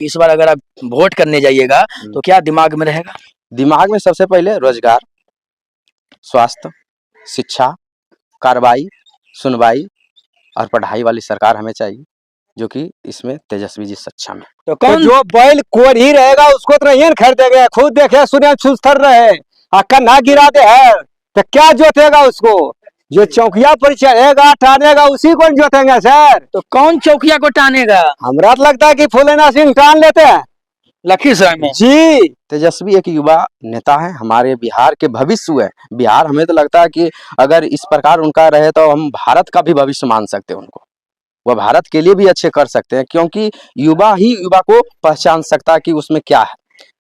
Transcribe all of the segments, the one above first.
इस बार अगर आप वोट करने जाइएगा तो क्या दिमाग में रहेगा? दिमाग में सबसे पहले रोजगार, स्वास्थ्य, शिक्षा, कार्रवाई, सुनवाई और पढ़ाई वाली सरकार हमें चाहिए, जो कि इसमें तेजस्वी जी सक्षम है। तो तो कौन जो बैल कोर ही रहेगा उसको तो नहीं खरीदेंगे, खुद देखे सुने सुस्तर रहे कन्हा गिरा दे है तो क्या जोतेगा उसको? जो चौकिया पर चढ़ेगा टानेगा उसी को जोतेंगे सर। तो कौन चौकिया को टानेगा? हमरा तो लगता है कि फुलेना सिंह टान लेते हैं लखीसराय में जी। तेजस्वी एक युवा नेता है, हमारे बिहार के भविष्य है। बिहार हमें तो लगता है कि अगर इस प्रकार उनका रहे तो हम भारत का भी भविष्य मान सकते हैं उनको। वह भारत के लिए भी अच्छे कर सकते हैं, क्योंकि युवा ही युवा को पहचान सकता है कि उसमें क्या है।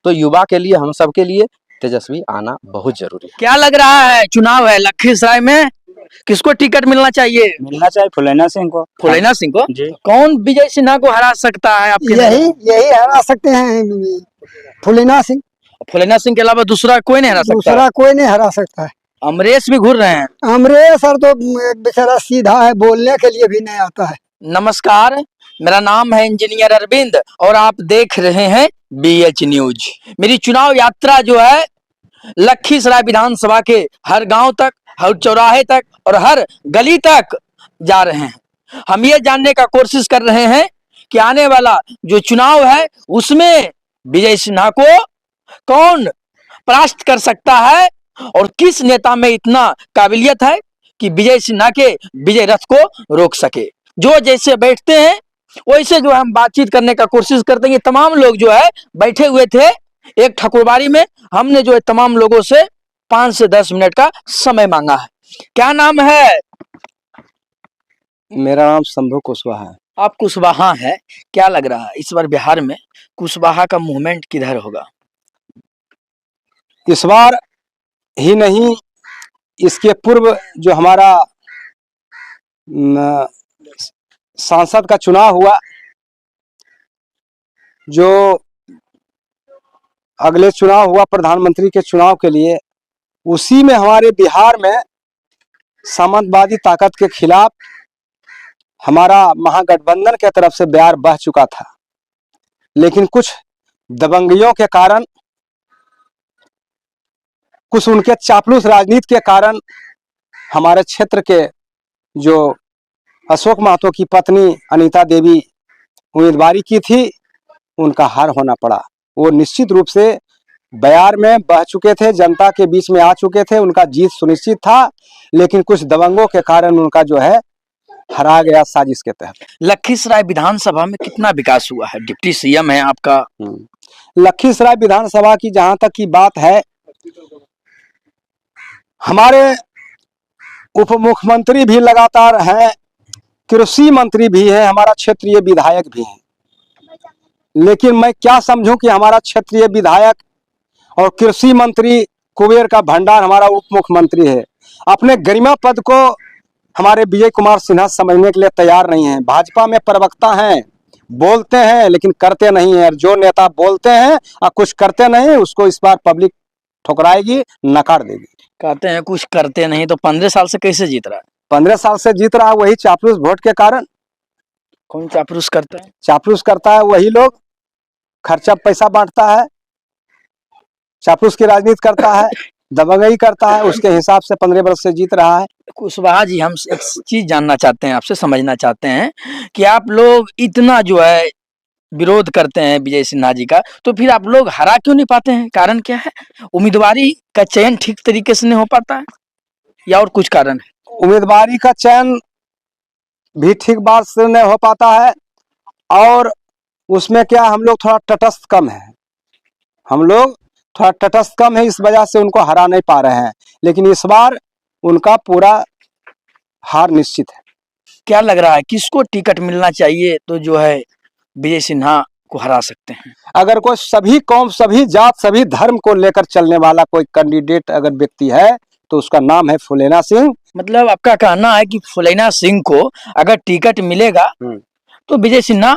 तो युवा के लिए, हम सब के लिए तेजस्वी आना बहुत जरूरी है। क्या लग रहा है? चुनाव है लखीसराय में, किसको टिकट मिलना चाहिए? मिलना चाहिए फुलेना सिंह को। फुलेना सिंह को? जी। कौन विजय सिन्हा को हरा सकता है आपके यही हरा सकते हैं फुलेना सिंह। फुलेना सिंह के अलावा दूसरा कोई नहीं हरा सकता? दूसरा कोई नहीं हरा सकता है। अमरेश भी घूर रहे हैं। अमरेश सर तो बेचारा सीधा है, बोलने के लिए भी नहीं आता है। नमस्कार, मेरा नाम है इंजीनियर अरविंद और आप देख रहे हैं BH न्यूज। मेरी चुनाव यात्रा जो है लखीसराय विधानसभा के हर गांव तक, हर चौराहे तक और हर गली तक जा रहे हैं। हम ये जानने का कोशिश कर रहे हैं कि आने वाला जो चुनाव है उसमें विजय सिन्हा को कौन परास्त कर सकता है और किस नेता में इतना काबिलियत है कि विजय सिन्हा के विजय रथ को रोक सके। जो जैसे बैठते हैं वैसे जो हम बातचीत करने का कोशिश करते हैं। ये तमाम लोग जो है बैठे हुए थे एक ठकुरबाड़ी में। हमने जो है तमाम लोगों से 5 से 10 मिनट का समय मांगा है। क्या नाम है? मेरा नाम शंभू कुशवाहा है। आप कुशवाहा है। क्या लग रहा है इस बार बिहार में कुशवाहा का मूवमेंट किधर होगा? इस बार ही नहीं, इसके पूर्व जो हमारा सांसद का चुनाव हुआ, जो अगले चुनाव हुआ प्रधानमंत्री के चुनाव के लिए, उसी में हमारे बिहार में सामंतवादी ताकत के खिलाफ हमारा महागठबंधन के तरफ से बयार बह चुका था। लेकिन कुछ दबंगियों के कारण, कुछ उनके चापलूस राजनीति के कारण हमारे क्षेत्र के जो अशोक महतो की पत्नी अनीता देवी उम्मीदवारी की थी, उनका हार होना पड़ा। वो निश्चित रूप से बयार में बह चुके थे, जनता के बीच में आ चुके थे, उनका जीत सुनिश्चित था। लेकिन कुछ दबंगों के कारण उनका जो है हरा गया साजिश के तहत। लखीसराय विधानसभा में कितना विकास हुआ है? डिप्टी CM है आपका। लखीसराय विधानसभा की जहां तक की बात है, हमारे उप मुख्यमंत्री भी लगातार हैं, कृषि मंत्री भी है, हमारा क्षेत्रीय विधायक भी है। लेकिन मैं क्या समझूं कि हमारा क्षेत्रीय विधायक और कृषि मंत्री कुबेर का भंडार हमारा उप मुख्यमंत्री है। अपने गरिमा पद को हमारे विजय कुमार सिन्हा समझने के लिए तैयार नहीं है। भाजपा में प्रवक्ता हैं, बोलते हैं लेकिन करते नहीं है। जो नेता बोलते हैं और कुछ करते नहीं, उसको इस बार पब्लिक ठुकराएगी, नकार देगी। कहते हैं कुछ करते नहीं, तो 15 साल से कैसे जीत रहा है? 15 साल से जीत रहा है, वही चापलूस वोट के कारण। कौन चापलूस करता है? चापलूस करता है वही लोग, खर्चा पैसा बांटता है, चापलूस की राजनीति करता है, दबंगई करता है, उसके हिसाब से 15 वर्ष से जीत रहा है। कुशवाहा जी, हम एक चीज जानना चाहते हैं आपसे, समझना चाहते हैं कि आप लोग इतना जो है विरोध करते हैं विजय सिन्हा जी का, तो फिर आप लोग हरा क्यों नहीं पाते हैं? कारण क्या है? उम्मीदवारी का चयन ठीक तरीके से नहीं हो पाता है या और कुछ कारण है? उम्मीदवारी का चयन भी ठीक बात से नहीं हो पाता है, और उसमें क्या हम लोग थोड़ा तटस्थ कम है। हम लोग थोड़ा तटस्थ कम है, इस वजह से उनको हरा नहीं पा रहे हैं। लेकिन इस बार उनका पूरा हार निश्चित है। क्या लग रहा है किसको टिकट मिलना चाहिए तो जो है विजय सिन्हा को हरा सकते हैं? अगर कोई सभी कौम, सभी जात, सभी धर्म को लेकर चलने वाला कोई कैंडिडेट अगर व्यक्ति है तो उसका नाम है फुलेना सिंह। मतलब आपका कहना है कि फुलेना सिंह को अगर टिकट मिलेगा तो विजय सिन्हा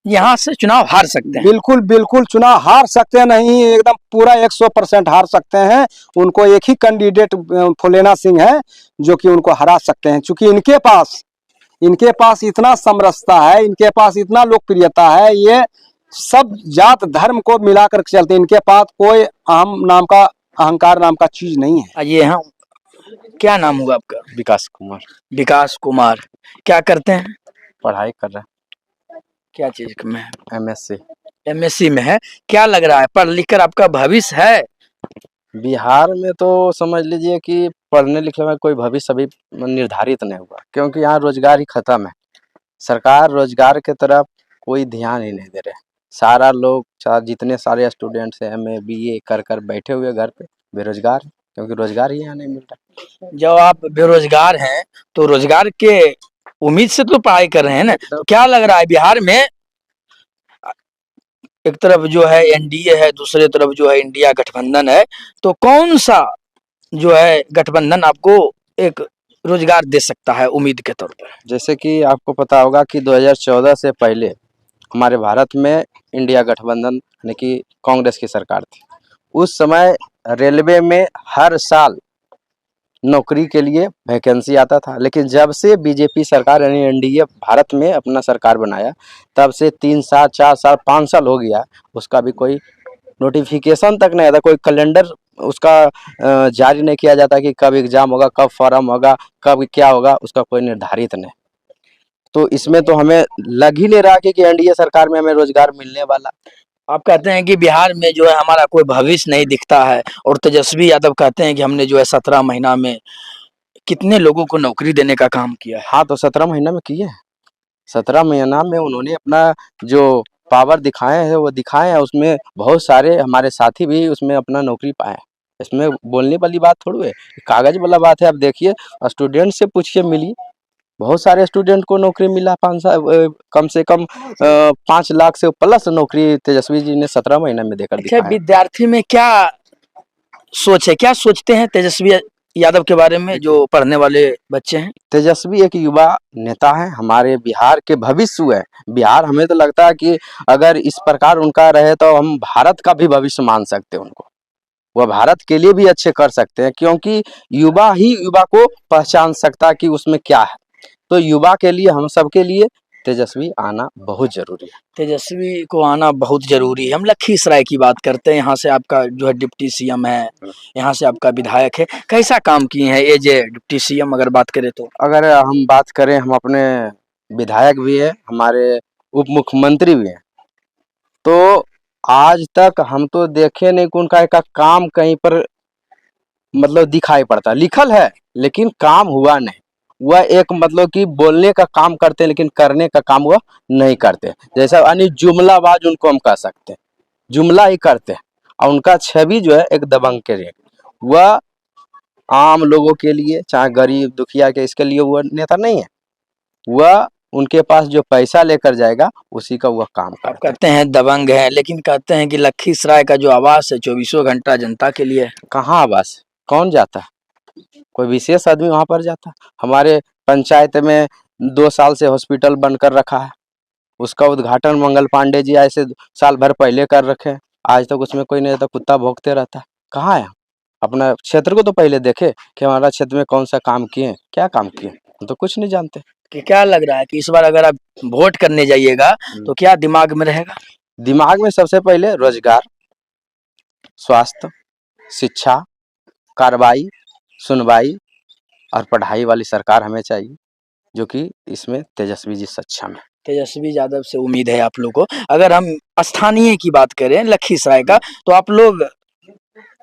यहाँ से चुनाव हार सकते हैं? बिल्कुल बिल्कुल, चुनाव हार सकते हैं नहीं, एकदम पूरा 100% हार सकते हैं। उनको एक ही कैंडिडेट फुलेना सिंह है जो कि उनको हरा सकते हैं, क्योंकि इनके पास इतना समरसता है, इनके पास इतना लोकप्रियता है। ये सब जात धर्म को मिलाकर के चलते हैं। इनके पास कोई अहंकार नाम का चीज नहीं है। ये हाँ, क्या नाम हुआ आपका? विकास कुमार। विकास कुमार। क्या करते हैं? पढ़ाई कर रहे क्या चीज में? हैं, MSc। एमएससी में है। क्या लग रहा है, पढ़ लिख कर आपका भविष्य है? बिहार में तो समझ लीजिए कि पढ़ने लिखने में कोई भविष्य अभी निर्धारित नहीं हुआ, क्योंकि यहाँ रोजगार ही खत्म है। सरकार रोजगार के तरफ कोई ध्यान ही नहीं दे रहे। सारा लोग जितने सारे स्टूडेंट्स हैं MA BA कर बैठे हुए घर पे बेरोजगार हैं, क्योंकि रोजगार ही यहाँ नहीं मिल रहा। जब आप बेरोजगार हैं तो रोजगार के उम्मीद से तो पढ़ाई कर रहे हैं ना, तो क्या लग रहा है बिहार में एक तरफ जो है एनडीए है, दूसरे तरफ जो है इंडिया गठबंधन है, तो कौन सा जो है गठबंधन आपको एक रोजगार दे सकता है उम्मीद के तौर पर? जैसे कि आपको पता होगा कि 2014 से पहले हमारे भारत में इंडिया गठबंधन यानी कि कांग्रेस की सरकार थी। उस समय रेलवे में हर साल नौकरी के लिए वैकेंसी आता था, लेकिन जब से बीजेपी सरकार यानी एनडीए भारत में अपना सरकार बनाया, तब से 3 साल 4 साल 5 साल हो गया, उसका भी कोई नोटिफिकेशन तक नहीं आता, कोई कैलेंडर उसका जारी नहीं किया जाता कि कब एग्जाम होगा, कब फॉर्म होगा, कब क्या होगा, उसका कोई निर्धारित नहीं। तो इसमें तो हमें लग ही नहीं रहा कि एनडीए सरकार में हमें रोजगार मिलने वाला। आप कहते हैं कि बिहार में जो है हमारा कोई भविष्य नहीं दिखता है, और तेजस्वी यादव कहते हैं कि हमने जो है 17 महीना में कितने लोगों को नौकरी देने का काम किया है। हाँ, तो 17 महीना में किए हैं। 17 महीना में उन्होंने अपना जो पावर दिखाए हैं वो दिखाए हैं, उसमें बहुत सारे हमारे साथी भी उसमें अपना नौकरी पाए हैं। इसमें बोलने वाली बात थोड़ी है, कागज वाला बात है। आप देखिए, स्टूडेंट से पूछिए, मिली बहुत सारे स्टूडेंट को नौकरी मिला। 5 साल कम से कम 5 लाख से प्लस नौकरी तेजस्वी जी ने 17 महीना में देकर अच्छा, दिखाया। विद्यार्थी में क्या सोच है, क्या सोचते हैं तेजस्वी यादव के बारे में जो पढ़ने वाले बच्चे हैं? तेजस्वी एक युवा नेता है, हमारे बिहार के भविष्य है। बिहार, हमें तो लगता है कि अगर इस प्रकार उनका रहे तो हम भारत का भी भविष्य मान सकते हैं उनको। वह भारत के लिए भी अच्छे कर सकते हैं, क्योंकि युवा ही युवा को पहचान सकता है कि उसमें क्या है। तो युवा के लिए, हम सबके लिए तेजस्वी आना बहुत जरूरी है। तेजस्वी को आना बहुत जरूरी है। हम लखीसराय की बात करते हैं, यहाँ से आपका जो है डिप्टी सीएम है, यहाँ से आपका विधायक है, कैसा काम किए हैं एज ए डिप्टी सीएम अगर बात करें तो? अगर हम बात करें, हम अपने विधायक भी है, हमारे उप मुख्यमंत्री भी हैं, तो आज तक हम तो देखे नहीं कि उनका एक काम कहीं पर मतलब दिखाई पड़ता। लिखल है लेकिन काम हुआ नहीं। वह एक मतलब कि बोलने का काम करते हैं, लेकिन करने का काम वह नहीं करते। जैसा यानी जुमलाबाज उनको हम कह सकते हैं, जुमला ही करते हैं। और उनका छवि जो है एक दबंग के लिए, वह आम लोगों के लिए, चाहे गरीब दुखिया के, इसके लिए वह नेता नहीं है। वह उनके पास जो पैसा लेकर जाएगा उसी का वह काम आप करता है। कहते हैं दबंग है, लेकिन कहते हैं कि लखीसराय का जो आवास है 24 घंटा जनता के लिए है। कहाँ आवास, कौन जाता है? कोई विशेष आदमी वहां पर जाता है? हमारे पंचायत में 2 साल से हॉस्पिटल बनकर रखा है, उसका उद्घाटन मंगल पांडे जी ऐसे साल भर पहले कर रखे हैं, आज तक उसमें कोई नहीं रहता, कुत्ता भौंकते रहता है। कहाँ है? अपना क्षेत्र को तो पहले देखे कि हमारा क्षेत्र में कौन सा काम किए, क्या काम किए, हम तो कुछ नहीं जानते। कि क्या लग रहा है कि इस बार अगर आप वोट करने जाइएगा तो क्या दिमाग में रहेगा? दिमाग में सबसे पहले रोजगार, स्वास्थ्य, शिक्षा, कार्रवाई, सुनवाई और पढ़ाई वाली सरकार हमें चाहिए, जो कि इसमें तेजस्वी जी सक्षम है। तेजस्वी यादव से उम्मीद है आप लोग को। अगर हम स्थानीय की बात करें लखीसराय का, तो आप लोग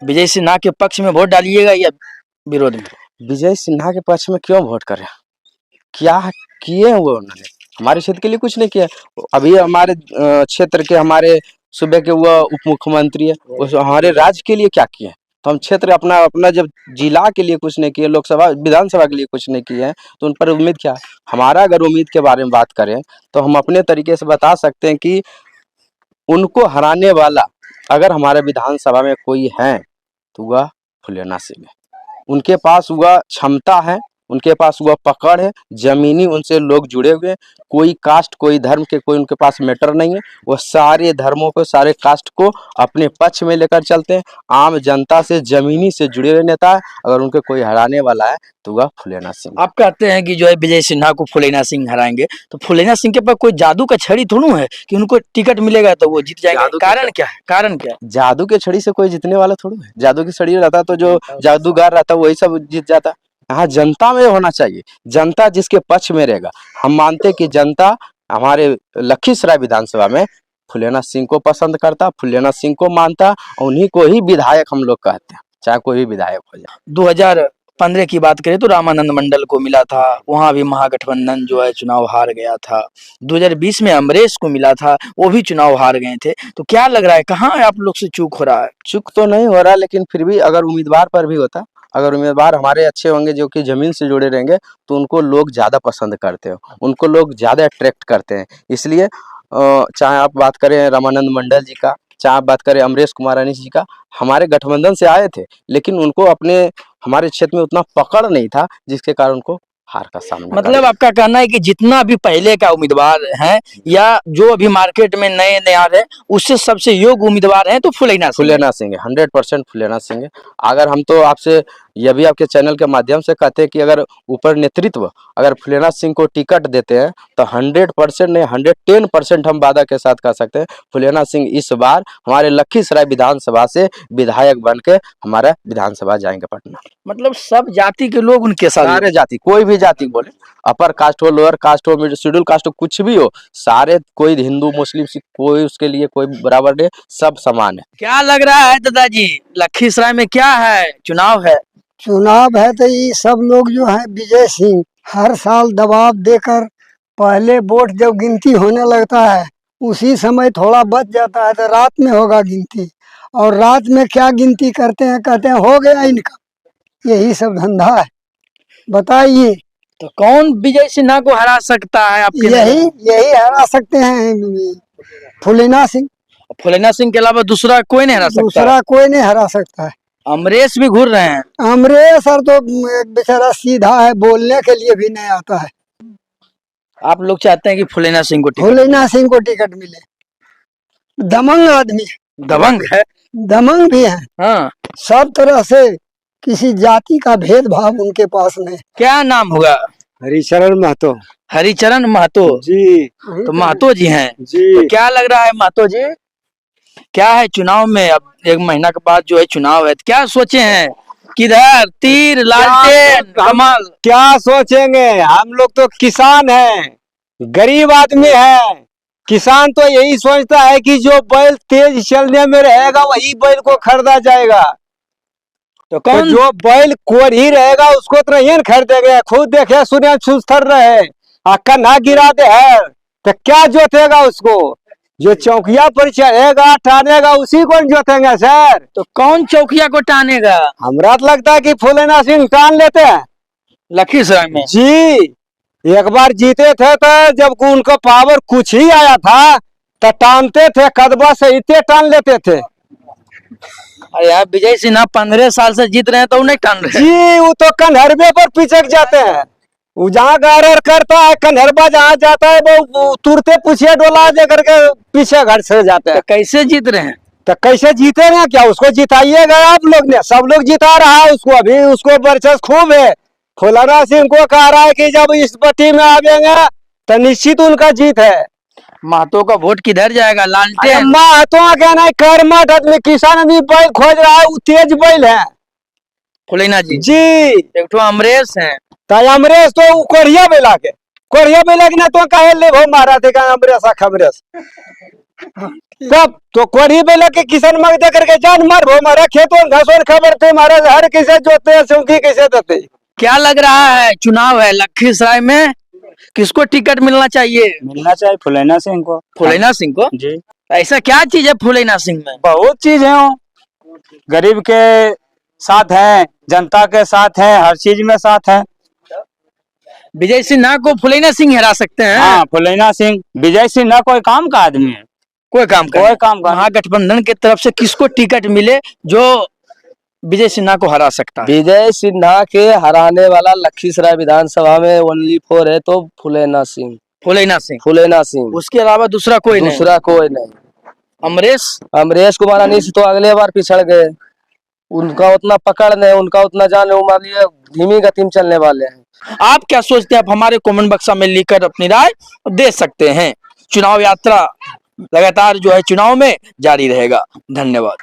विजय सिन्हा के पक्ष में वोट डालिएगा या विरोध में? विजय सिन्हा के पक्ष में क्यों वोट करें? क्या किए हैं वो? उन्होंने हमारे क्षेत्र के लिए कुछ नहीं किया। अभी हमारे क्षेत्र के, हमारे सूबे के वो उप मुख्यमंत्री है, उस हमारे राज्य के लिए क्या किए हैं? तो हम क्षेत्र अपना अपना जब जिला के लिए कुछ नहीं किए, लोकसभा विधानसभा के लिए कुछ नहीं किए हैं, तो उन पर उम्मीद क्या है? हमारा अगर उम्मीद के बारे में बात करें तो हम अपने तरीके से बता सकते हैं कि उनको हराने वाला अगर हमारे विधानसभा में कोई है तो वह फुलेना सिंह है। उनके पास वह क्षमता है, उनके पास वह पकड़ है, जमीनी उनसे लोग जुड़े हुए हैं। कोई कास्ट, कोई धर्म के कोई उनके पास मैटर नहीं है। वह सारे धर्मों को, सारे कास्ट को अपने पक्ष में लेकर चलते हैं। आम जनता से, जमीनी से जुड़े हुए नेता है। अगर उनके कोई हराने वाला है तो वह फुलेना सिंह। आप कहते हैं कि जो है विजय सिन्हा को फुलेना सिंह हराएंगे, तो फुलेना सिंह के पास कोई जादू का छड़ी थोड़ी है कि उनको टिकट मिलेगा तो वो जीत जाएगा? जादू के कारण क्या है? कारण क्या है? जादू के छड़ी से कोई जीतने वाला थोड़ा है। जादू की छड़ी रहता तो जो जादूगर रहता वही सब जीत जाता। यहाँ जनता में होना चाहिए, जनता जिसके पक्ष में रहेगा। हम मानते हैं कि जनता हमारे लखीसराय विधानसभा में फुलेना सिंह को पसंद करता, फुलेना सिंह को मानता, उन्हीं को ही विधायक हम लोग कहते हैं, चाहे कोई भी विधायक हो जाए। 2015 की बात करें तो रामानंद मंडल को मिला था, वहां भी महागठबंधन जो है चुनाव हार गया था। 2020 में अमरेश को मिला था, वो भी चुनाव हार गए थे। तो क्या लग रहा है, कहाँ आप लोग से चूक हो रहा है? चुक तो नहीं हो रहा, लेकिन फिर भी अगर उम्मीदवार पर भी होता, अगर उम्मीदवार हमारे अच्छे होंगे जो कि जमीन से जुड़े रहेंगे तो उनको लोग ज़्यादा पसंद करते हैं, उनको लोग ज़्यादा अट्रैक्ट करते हैं। इसलिए चाहे आप बात करें रामानंद मंडल जी का, चाहे आप बात करें अमरेश कुमार अनीस जी का, हमारे गठबंधन से आए थे, लेकिन उनको अपने हमारे क्षेत्र में उतना पकड़ नहीं था, जिसके कारण उनको हार का सामना मतलब आपका कहना है कि जितना भी पहले का उम्मीदवार है या जो अभी मार्केट में नए नए आ रहे हैं, उससे सबसे योग्य उम्मीदवार है तो फुलेना सिंह। फुलेना सिंह है, 100% फुलेना सिंह है। अगर हम तो आपसे यह भी आपके चैनल के माध्यम से कहते हैं कि अगर ऊपर नेतृत्व अगर फुलेना सिंह को टिकट देते हैं तो 100% नहीं 110% हम वादा के साथ कह सकते हैं फुलेना सिंह इस बार हमारे लखीसराय विधानसभा से विधायक बन के हमारा विधानसभा जाएंगे पटना। मतलब सब जाति के लोग उनके साथ, सारे जाति, कोई भी जाति बोले, अपर कास्ट हो, लोअर कास्ट हो, शेड्यूल कास्ट हो, कुछ भी हो, सारे, कोई हिंदू मुस्लिम सिख कोई उसके लिए कोई बराबर नहीं, सब समान है। क्या लग रहा है दादाजी, लखीसराय में क्या है, चुनाव है? चुनाव है तो ये सब लोग जो है विजय सिंह हर साल दबाव देकर, पहले वोट जब गिनती होने लगता है उसी समय थोड़ा बच जाता है तो रात में होगा गिनती, और रात में क्या गिनती करते हैं, कहते हैं हो गया इनका, यही सब धंधा है। बताइए, तो कौन विजय सिन्हा को हरा सकता है आपके यही नजर? यही हरा सकते हैं फुलेना सिंह, फुलेना सिंह के अलावा दूसरा कोई नहीं हरा सकता? दूसरा कोई नहीं हरा सकता है। अमरेश भी घूर रहे हैं। अमरेश सर तो बेचारा सीधा है, बोलने के लिए भी नहीं आता है। आप लोग चाहते हैं कि फुलेना सिंह को टिकट? फुलेना सिंह को टिकट मिले, दमंग आदमी, दबंग है। दमंग भी है, हाँ, सब तरह से, किसी जाति का भेदभाव उनके पास नहीं। क्या नाम होगा? हरिचरण महतो हरिचरण महतो। जी। तो महतो जी हैं। जी। तो क्या लग रहा है महतो जी, क्या है चुनाव में? अब 1 महीना के बाद जो है चुनाव है, तो क्या सोचे हैं, किधर तीर लालटेन कमल? क्या सोचेंगे, हम लोग तो किसान हैं, गरीब आदमी है। किसान तो यही सोचता है कि जो बैल तेज चलने में रहेगा वही बैल को खरीदा जाएगा। तो तो कौन जो बैल कोर ही रहेगा उसको तो नहीं खरीदेगा। खुद देखे सुने सुस्तर रहे कन्हा गिरा दे है तो क्या जोतेगा उसको? जो चौकिया पर चढ़ेगा टानेगा उसी को जोतेंगे सर। तो कौन चौकिया को टानेगा? हमरा तो लगता है कि फुलेना सिंह टान लेते हैं लखीसराय में। जी। एक बार जीते थे तो जब उनका पावर कुछ ही आया था तो टानते थे, कदबा से इतने टान लेते थे। अरे यार, विजय सिन्हा 15 साल से जीत रहे हैं तो उन्हें टान रहे हैं। जी, वो तो कन्हरबे पर पिचक जाते हैं। वो जहाँ गारर करता है कन्हरबा जहाँ जाता है वो तुरते पूछिए डोला दे करके पीछे घर से जाते तो हैं। कैसे जीत रहे हैं? तो कैसे जीतेगा, क्या उसको जिताइएगा आप लोग ने? सब लोग जिता रहा है उसको, अभी उसको वर्चस्व खूब है। फुलेना सिंह को कह रहा है कि जब इस पट्टी में आवेंगे तो निश्चित उनका जीत है। महतो का वोट किधर जाएगा? अरे लालटेन। महतो क्या नहीं, कर्मठ आदमी, किसान आदमी बैल खोज रहा है, वो तेज बैल है। फुलेना जी जी। एक तो अमरेश है। तो अमरेश तो कोरिया बेला के ना तो कहे ले भो मारा थे अमरेश खमरेश तब तो कोरी बेला के किसान मग दे करके जान मार भो मारा खेतों घासों खबर थे मारा हर किसे जोते हैं चौकी कैसे देते। क्या लग रहा है, चुनाव है लखीसराय में, किसको टिकट मिलना चाहिए? मिलना चाहिए फुलेना सिंह को। फुलेना सिंह को? जी, ऐसा क्या चीज है फुलेना सिंह में? बहुत चीज है वो, गरीब के साथ है, जनता के साथ है, हर चीज में साथ है। विजय सिन्हा को फुलेना सिंह हरा सकते हैं? हाँ, फुलेना सिंह, विजय सिंह ना कोई काम का आदमी है, कोई काम का कोई काम का। महागठबंधन की तरफ से किसको टिकट मिले जो विजय सिन्हा को हरा सकता है? विजय सिन्हा के हराने वाला लखीसराय विधानसभा में ओनली 4 है तो फुलेना सिंह। फुलेना सिंह, फुलेना सिंह, उसके अलावा दूसरा कोई नहीं? दूसरा कोई नहीं। अमरेश? अमरेश कुमार अनीस तो अगले बार पिछड़ गए, उनका उतना पकड़ नहीं, उनका उतना जान नहीं, मान लिया धीमी गति में चलने वाले हैं। आप क्या सोचते हैं? आप हमारे कमेंट बक्स में लिखकर अपनी राय दे सकते हैं। चुनाव यात्रा लगातार जो है चुनाव में जारी रहेगा। धन्यवाद।